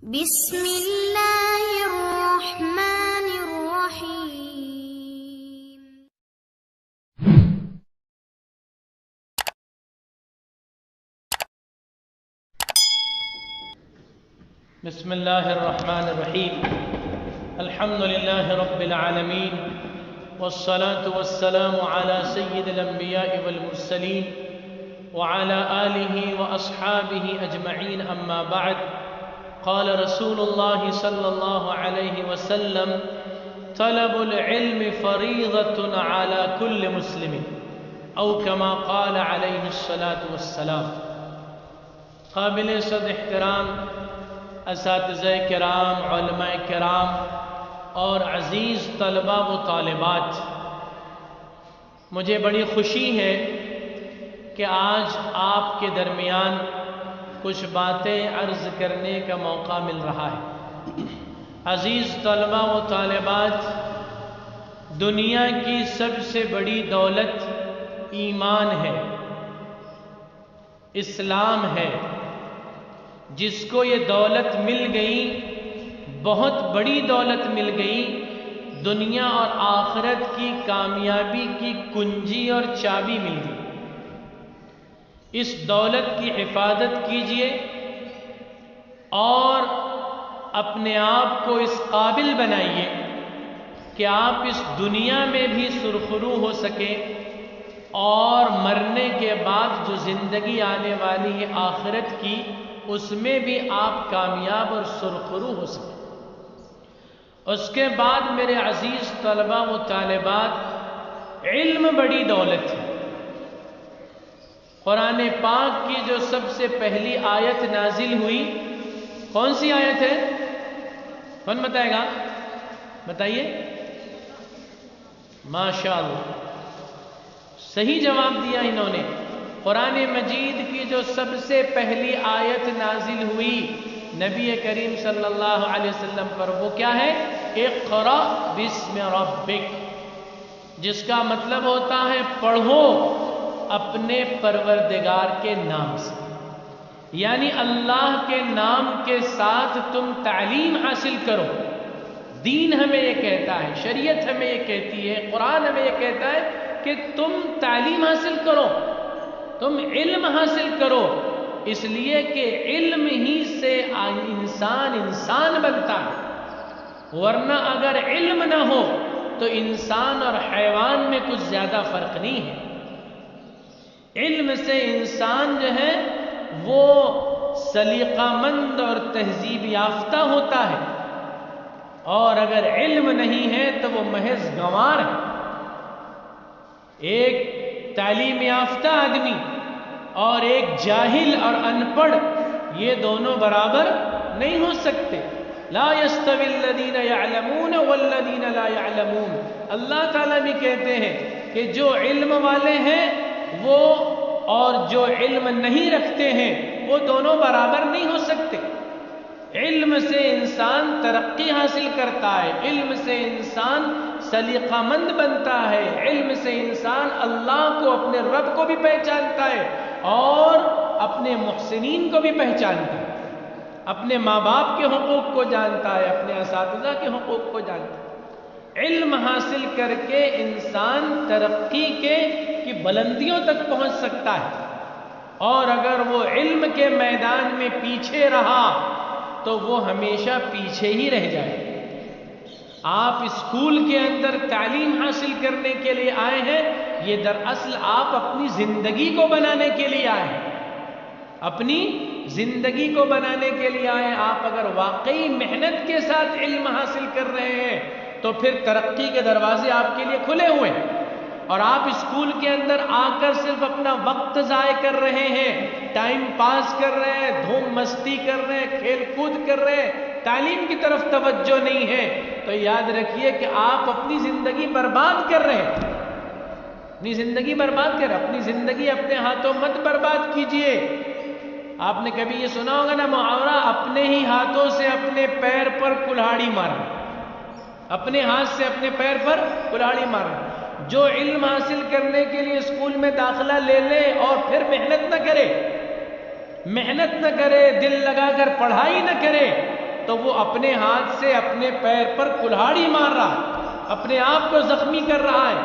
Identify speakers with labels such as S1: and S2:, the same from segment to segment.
S1: بسم اللہ الرحمن الرحیم۔
S2: بسم اللہ الرحمن الرحیم۔ الحمد للہ رب العالمین، والصلاة والسلام على سید الانبیاء والمرسلین وعلى آلہ واصحابہ اجمعین، اما بعد۔ قال رسول اللہ صلی اللہ علیہ وسلم: طلب العلم فریضة على كل مسلم، او كما قال علیہ الصلاة والسلام۔ قابل صد احترام اساتذہ کرام، علماء کرام اور عزیز طلباء و طالبات، مجھے بڑی خوشی ہے کہ آج آپ کے درمیان کچھ باتیں عرض کرنے کا موقع مل رہا ہے۔ عزیز طلباء و طالبات، دنیا کی سب سے بڑی دولت ایمان ہے، اسلام ہے۔ جس کو یہ دولت مل گئی، بہت بڑی دولت مل گئی، دنیا اور آخرت کی کامیابی کی کنجی اور چابی مل گئی۔ اس دولت کی حفاظت کیجئے اور اپنے آپ کو اس قابل بنائیے کہ آپ اس دنیا میں بھی سرخرو ہو سکیں اور مرنے کے بعد جو زندگی آنے والی ہے آخرت کی، اس میں بھی آپ کامیاب اور سرخرو ہو سکیں۔ اس کے بعد میرے عزیز طلباء و طالبات، علم بڑی دولت ہے۔ قرآن پاک کی جو سب سے پہلی آیت نازل ہوئی، کون سی آیت ہے؟ کون بتائے گا؟ بتائیے۔ ماشاءاللہ، صحیح جواب دیا انہوں نے۔ قرآن مجید کی جو سب سے پہلی آیت نازل ہوئی نبی کریم صلی اللہ علیہ وسلم پر، وہ کیا ہے؟ اقرأ بسم ربک، جس کا مطلب ہوتا ہے پڑھو اپنے پروردگار کے نام سے، یعنی اللہ کے نام کے ساتھ تم تعلیم حاصل کرو۔ دین ہمیں یہ کہتا ہے، شریعت ہمیں یہ کہتی ہے، قرآن ہمیں یہ کہتا ہے کہ تم تعلیم حاصل کرو، تم علم حاصل کرو، اس لیے کہ علم ہی سے انسان بنتا ہے، ورنہ اگر علم نہ ہو تو انسان اور حیوان میں کچھ زیادہ فرق نہیں ہے۔ علم سے انسان جو ہے وہ سلیقہ مند اور تہذیب یافتہ ہوتا ہے، اور اگر علم نہیں ہے تو وہ محض گنوار ہے۔ ایک تعلیم یافتہ آدمی اور ایک جاہل اور ان پڑھ، یہ دونوں برابر نہیں ہو سکتے۔ لا يستوي الذين يعلمون والذين لا يعلمون۔ اللہ تعالیٰ بھی کہتے ہیں کہ جو علم والے ہیں وہ اور جو علم نہیں رکھتے ہیں وہ دونوں برابر نہیں ہو سکتے۔ علم سے انسان ترقی حاصل کرتا ہے، علم سے انسان سلیقہ مند بنتا ہے، علم سے انسان اللہ کو، اپنے رب کو بھی پہچانتا ہے اور اپنے محسنین کو بھی پہچانتا ہے، اپنے ماں باپ کے حقوق کو جانتا ہے، اپنے اساتذہ کے حقوق کو جانتا ہے۔ علم حاصل کر کے انسان ترقی کی بلندیوں تک پہنچ سکتا ہے، اور اگر وہ علم کے میدان میں پیچھے رہا تو وہ ہمیشہ پیچھے ہی رہ جائے۔ آپ اسکول کے اندر تعلیم حاصل کرنے کے لیے آئے ہیں، یہ دراصل آپ اپنی زندگی کو بنانے کے لیے آئے ہیں، اپنی زندگی کو بنانے کے لیے آئے ہیں۔ آپ اگر واقعی محنت کے ساتھ علم حاصل کر رہے ہیں تو پھر ترقی کے دروازے آپ کے لیے کھلے ہوئے ہیں، اور آپ اسکول کے اندر آ کر صرف اپنا وقت ضائع کر رہے ہیں، ٹائم پاس کر رہے ہیں، دھوم مستی کر رہے ہیں، کھیل کود کر رہے ہیں، تعلیم کی طرف توجہ نہیں ہے، تو یاد رکھیے کہ آپ اپنی زندگی برباد کر رہے ہیں، اپنی زندگی برباد کر رہے ہیں۔ اپنی زندگی اپنے ہاتھوں مت برباد کیجئے۔ آپ نے کبھی یہ سنا ہوگا نا محاورہ، اپنے ہی ہاتھوں سے اپنے پیر پر کلہاڑی مارنا، اپنے ہاتھ سے اپنے پیر پر کلہاڑی مارنا۔ جو علم حاصل کرنے کے لیے اسکول میں داخلہ لے لے اور پھر محنت نہ کرے، دل لگا کر پڑھائی نہ کرے، تو وہ اپنے ہاتھ سے اپنے پیر پر کلہاڑی مار رہا ہے، اپنے آپ کو زخمی کر رہا ہے۔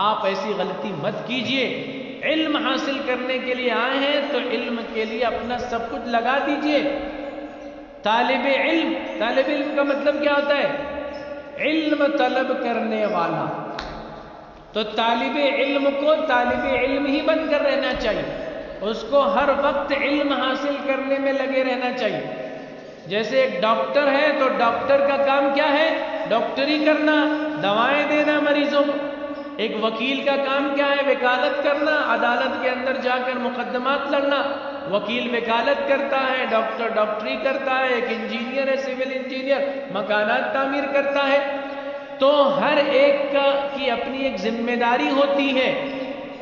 S2: آپ ایسی غلطی مت کیجئے۔ علم حاصل کرنے کے لیے آئے ہیں تو علم کے لیے اپنا سب کچھ لگا دیجئے۔ طالب علم کا مطلب کیا ہوتا ہے؟ علم طلب کرنے والا۔ تو طالب علم کو طالب علم ہی بن کر رہنا چاہیے، اس کو ہر وقت علم حاصل کرنے میں لگے رہنا چاہیے۔ جیسے ایک ڈاکٹر ہے تو ڈاکٹر کا کام کیا ہے؟ ڈاکٹری کرنا، دوائیں دینا مریضوں کو۔ ایک وکیل کا کام کیا ہے؟ وکالت کرنا، عدالت کے اندر جا کر مقدمات لڑنا۔ وکیل وکالت کرتا ہے، ڈاکٹر ڈاکٹری کرتا ہے، ایک انجینئر ہے سول انجینئر مکانات تعمیر کرتا ہے۔ تو ہر ایک کی اپنی ایک ذمہ داری ہوتی ہے۔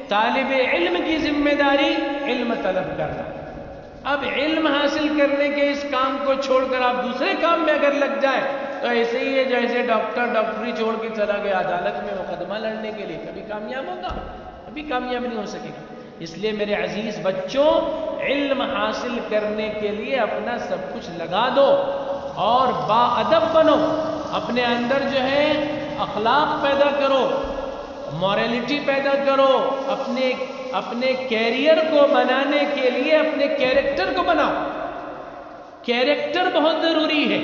S2: طالب علم کی ذمہ داری علم طلب کرنا۔ اب علم حاصل کرنے کے اس کام کو چھوڑ کر آپ دوسرے کام میں اگر لگ جائے تو ایسے ہی ہے جیسے ڈاکٹر ڈاکٹری چھوڑ کے چلا گیا عدالت میں مقدمہ لڑنے کے لیے، کبھی کامیاب ہوگا؟ کبھی کامیاب نہیں ہو سکے گا۔ اس لیے میرے عزیز بچوں، علم حاصل کرنے کے لیے اپنا سب کچھ لگا دو اور باادب بنو، اپنے اندر جو ہے اخلاق پیدا کرو، موریلٹی پیدا کرو، اپنے کیریئر کو بنانے کے لیے اپنے کیریکٹر کو بناؤ۔ کیریکٹر بہت ضروری ہے۔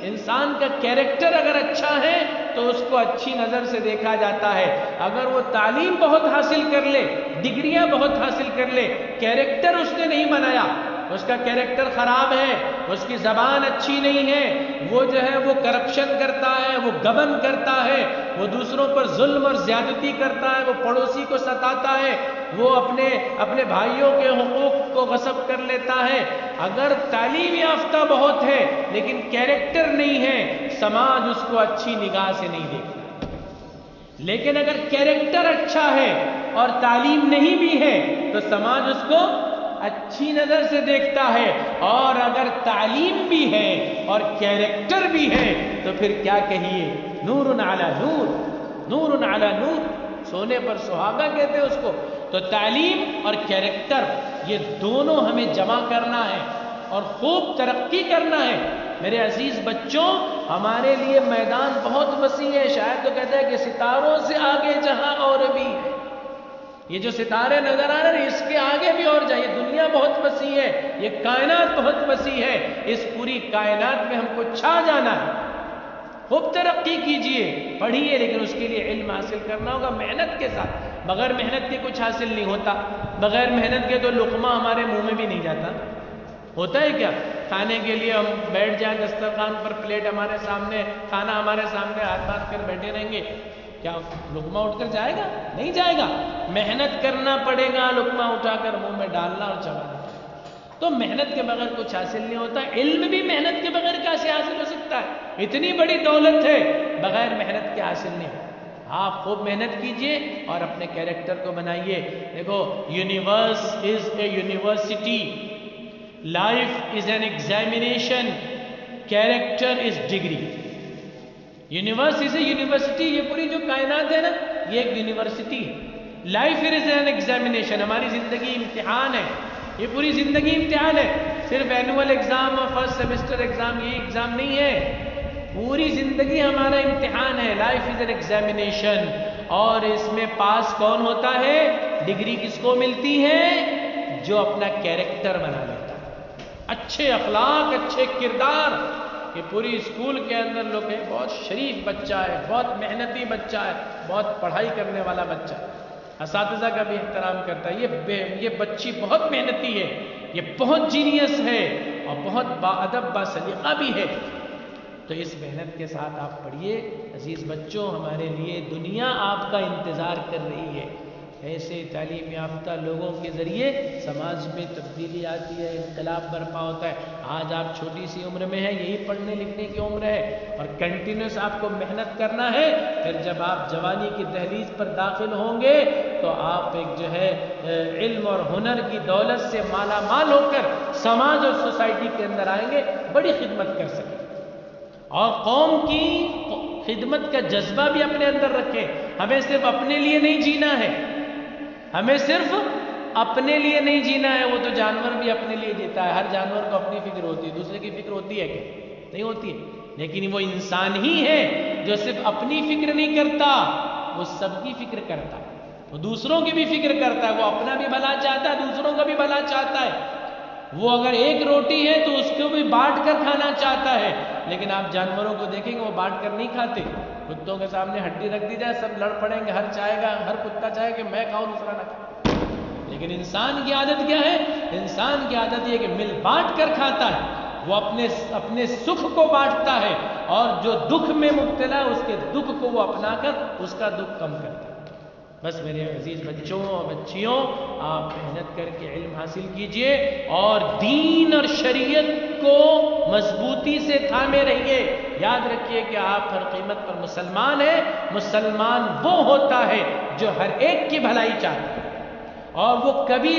S2: انسان کا کیریکٹر اگر اچھا ہے تو اس کو اچھی نظر سے دیکھا جاتا ہے۔ اگر وہ تعلیم بہت حاصل کر لے، ڈگریاں بہت حاصل کر لے، کیریکٹر اس نے نہیں بنایا، اس کا کیریکٹر خراب ہے، اس کی زبان اچھی نہیں ہے، وہ جو ہے وہ کرپشن کرتا ہے، وہ گبن کرتا ہے، وہ دوسروں پر ظلم اور زیادتی کرتا ہے، وہ پڑوسی کو ستاتا ہے، وہ اپنے بھائیوں کے حقوق کو غصب کر لیتا ہے۔ اگر تعلیم یافتہ بہت ہے لیکن کیریکٹر نہیں ہے، سماج اس کو اچھی نگاہ سے نہیں دیکھتا۔ لیکن اگر کیریکٹر اچھا ہے اور تعلیم نہیں بھی ہے تو سماج اس کو اچھی نظر سے دیکھتا ہے، اور اگر تعلیم بھی ہے اور کیریکٹر بھی ہے تو پھر کیا کہیے؟ نور علی نور، نور علی نور، سونے پر سہاگا کہتے ہیں اس کو۔ تو تعلیم اور کیریکٹر یہ دونوں ہمیں جمع کرنا ہے اور خوب ترقی کرنا ہے۔ میرے عزیز بچوں، ہمارے لیے میدان بہت وسیع ہے، شاید تو کہتے ہیں کہ ستاروں سے آگے جہاں اور بھی ہے۔ یہ جو ستارے نظر آ رہے ہیں اس کے آگے بھی اور جائیے، دنیا بہت وسیع ہے، یہ کائنات بہت وسیع ہے، اس پوری کائنات میں ہم کو چھا جانا ہے۔ خوب ترقی کیجئے، پڑھیے، لیکن اس کے لیے علم حاصل کرنا ہوگا محنت کے ساتھ۔ بغیر محنت کے کچھ حاصل نہیں ہوتا، بغیر محنت کے تو لقمہ ہمارے منہ میں بھی نہیں جاتا۔ ہوتا ہے کیا؟ کھانے کے لیے ہم بیٹھ جائیں دسترخوان پر، پلیٹ ہمارے سامنے، کھانا ہمارے سامنے، ہاتھ باندھ کر بیٹھے رہیں گے، کیا لقمہ اٹھ کر جائے گا؟ نہیں جائے گا، محنت کرنا پڑے گا، لقمہ اٹھا کر منہ میں ڈالنا اور چبانا۔ تو محنت کے بغیر کچھ حاصل نہیں ہوتا۔ علم بھی محنت کے بغیر کیسے حاصل ہو سکتا ہے؟ اتنی بڑی دولت ہے، بغیر محنت کے حاصل نہیں ہوتا۔ آپ خوب محنت کیجئے اور اپنے کیریکٹر کو بنائیے۔ دیکھو، universe is a university, life is an examination, character is degree. Universe is a university, یہ پوری جو کائنات ہے نا یہ ایک یونیورسٹی ہے۔ لائف از این ایگزامینیشن، ہماری زندگی امتحان ہے، یہ پوری زندگی امتحان ہے۔ صرف اینول ایگزام اور فرسٹ سیمسٹر ایگزام یہ ایگزام نہیں ہے، پوری زندگی ہمارا امتحان ہے۔ لائف از این ایگزامینیشن، اور اس میں پاس کون ہوتا ہے؟ ڈگری کس کو ملتی ہے؟ جو اپنا کیریکٹر بنا لیتا ہے، اچھے اخلاق، اچھے کردار۔ یہ پوری اسکول کے اندر لوگ ہیں، بہت شریف بچہ ہے، بہت محنتی بچہ ہے، بہت پڑھائی کرنے والا بچہ ہے، اساتذہ کا بھی احترام کرتا ہے، یہ بچی بہت محنتی ہے، یہ بہت جینیس ہے اور بہت باادب باسلیقہ بھی ہے۔ تو اس محنت کے ساتھ آپ پڑھیے۔ عزیز بچوں، ہمارے لیے دنیا آپ کا انتظار کر رہی ہے۔ ایسے تعلیم یافتہ لوگوں کے ذریعے سماج میں تبدیلی آتی ہے، انقلاب برپا ہوتا ہے۔ آج آپ چھوٹی سی عمر میں ہیں، یہی پڑھنے لکھنے کی عمر ہے اور کنٹینیوس آپ کو محنت کرنا ہے۔ پھر جب آپ جوانی کی دہلیز پر داخل ہوں گے تو آپ ایک جو ہے علم اور ہنر کی دولت سے مالا مال ہو کر سماج اور سوسائٹی کے اندر آئیں گے، بڑی خدمت کر سکیں اور قوم کی خدمت کا جذبہ بھی اپنے اندر رکھیں۔ ہمیں صرف اپنے لیے نہیں جینا ہے، ہمیں صرف اپنے لیے نہیں جینا ہے، وہ تو جانور بھی اپنے لیے جیتا ہے، ہر جانور کو اپنی فکر ہوتی ہے، دوسرے کی فکر ہوتی ہے کہ نہیں ہوتی ہے. لیکن وہ انسان ہی ہے جو صرف اپنی فکر نہیں کرتا، وہ سب کی فکر کرتا ہے، وہ دوسروں کی بھی فکر کرتا ہے، وہ اپنا بھی بھلا چاہتا ہے، دوسروں کا بھی بھلا چاہتا ہے. وہ اگر ایک روٹی ہے تو اس کو بھی بانٹ کر کھانا چاہتا ہے. لیکن آپ جانوروں کو دیکھیں گے وہ بانٹ کر نہیں کھاتے. کتوں کے سامنے ہڈی رکھ دی جائے سب لڑ پڑیں گے، ہر کتا چاہے کہ میں کھاؤں دوسرا نہ کھاؤں. لیکن انسان کی عادت کیا ہے؟ انسان کی عادت یہ کہ مل بانٹ کر کھاتا ہے. وہ اپنے سکھ کو بانٹتا ہے اور جو دکھ میں مبتلا ہے اس کے دکھ کو وہ اپنا کر اس کا دکھ کم کرتا ہے. بس میرے عزیز بچوں اور بچیوں، آپ محنت کر کے علم حاصل کیجئے اور دین اور شریعت کو مضبوطی سے تھامے رہیے. یاد رکھیے کہ آپ ہر قیمت پر مسلمان ہیں. مسلمان وہ ہوتا ہے جو ہر ایک کی بھلائی چاہتا ہے اور وہ کبھی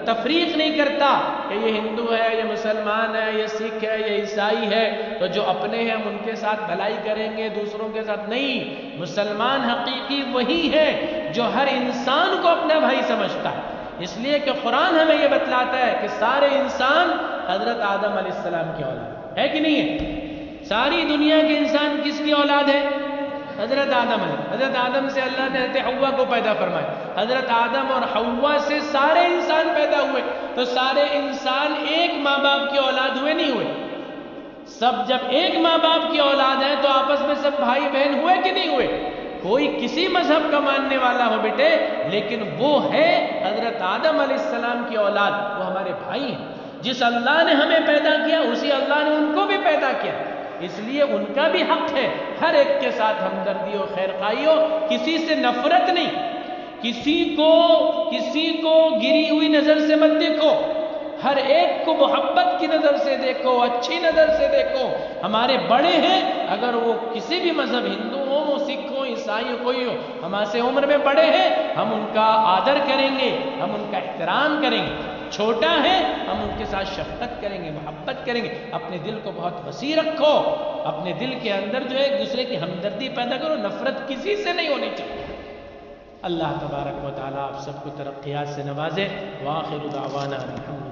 S2: تفریق نہیں کرتا کہ یہ ہندو ہے، یہ مسلمان ہے، یہ سکھ ہے، یہ عیسائی ہے تو جو اپنے ہیں ہم ان کے ساتھ بھلائی کریں گے، دوسروں کے ساتھ نہیں. مسلمان حقیقی وہی ہے جو ہر انسان کو اپنا بھائی سمجھتا ہے. اس لیے کہ قرآن ہمیں یہ بتلاتا ہے کہ سارے انسان حضرت آدم علیہ السلام کی اولاد ہے کہ نہیں ہے؟ ساری دنیا کے انسان کس کی اولاد ہے؟ حضرت آدم ہے. حضرت آدم سے اللہ نے حضرت حوا کو پیدا فرمایا. حضرت آدم اور حوا سے سارے انسان پیدا ہوئے. تو سارے انسان ایک ماں باپ کی اولاد ہوئے نہیں ہوئے؟ سب جب ایک ماں باپ کی اولاد ہے تو آپس میں سب بھائی بہن ہوئے کہ نہیں ہوئے؟ کوئی کسی مذہب کا ماننے والا ہو بیٹے، لیکن وہ ہے حضرت آدم علیہ السلام کی اولاد، وہ ہمارے بھائی ہیں. جس اللہ نے ہمیں پیدا کیا اسی اللہ نے ان کو بھی پیدا کیا. اس لیے ان کا بھی حق ہے ہر ایک کے ساتھ ہمدردی و خیر خواہی ہو. کسی سے نفرت نہیں، کسی کو گری ہوئی نظر سے مت دیکھو، ہر ایک کو محبت کی نظر سے دیکھو، اچھی نظر سے دیکھو. ہمارے بڑے ہیں، اگر وہ کسی بھی مذہب، ہندو ہو، سکھ ہو، عیسائی ہو، کوئی ہو، ہم سے عمر میں بڑے ہیں، ہم ان کا آدر کریں گے، ہم ان کا احترام کریں گے. چھوٹا ہے ہم ان کے ساتھ شفقت کریں گے، محبت کریں گے. اپنے دل کو بہت وسیع رکھو، اپنے دل کے اندر جو ہے ایک دوسرے کی ہمدردی پیدا کرو، نفرت کسی سے نہیں ہونی چاہیے. اللہ تبارک و تعالیٰ آپ سب کو ترقیات سے نوازے. وآخر دعوانا الحمد